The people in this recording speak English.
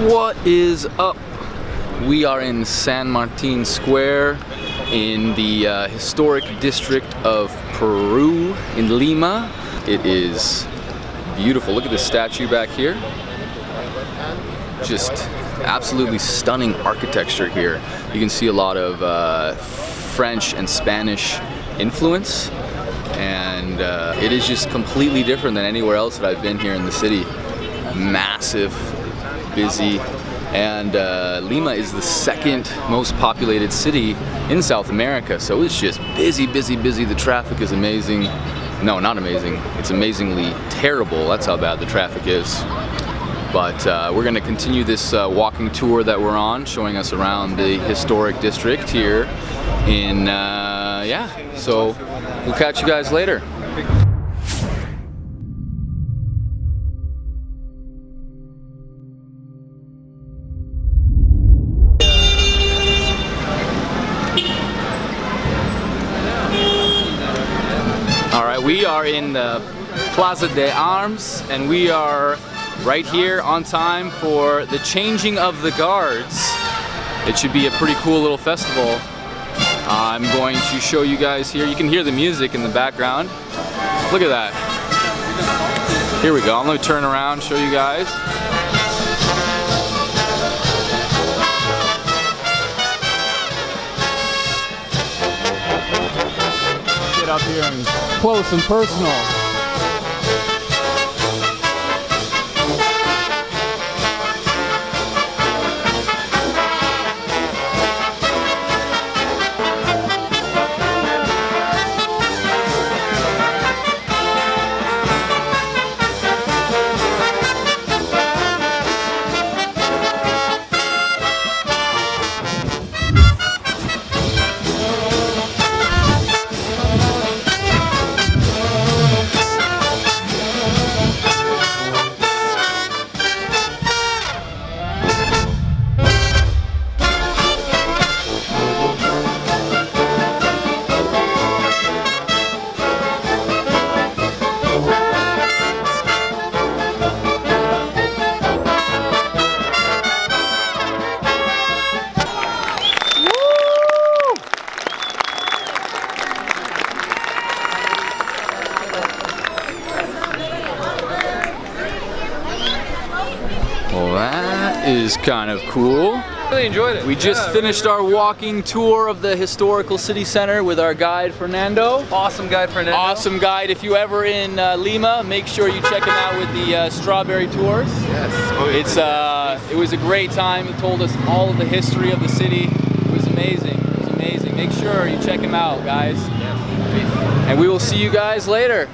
What is up? We are in San Martin Square in the historic district of Peru in Lima. It is beautiful. Look at this statue back here. Just absolutely stunning architecture here. You can see a lot of French and Spanish influence, and it is just completely different than anywhere else that I've been here in the city. Massive, busy, and Lima is the second most populated city in South America, so it's just busy, busy, busy. The traffic is amazing. No, not amazing. It's amazingly terrible. That's how bad the traffic is. But we're going to continue this walking tour that we're on, showing us around the historic district here in, yeah, so we'll catch you guys later. All right, we are in the Plaza de Armas, and we are right here on time for the changing of the guards. It should be a pretty cool little festival. I'm going to show you guys here. You can hear the music in the background. Look at that. Here we go. I'm going to turn around, show you guys. Get up here and close and personal. Well, that is kind of cool. Really enjoyed it. We just finished our walking tour of the historical city center with our guide Fernando. Awesome guide, Fernando. Awesome guide. If you're ever in Lima, make sure you check him out with the strawberry tours. Yes. It was a great time. He told us all of the history of the city. It was amazing. It was amazing. Make sure you check him out, guys. Yes. And we will see you guys later.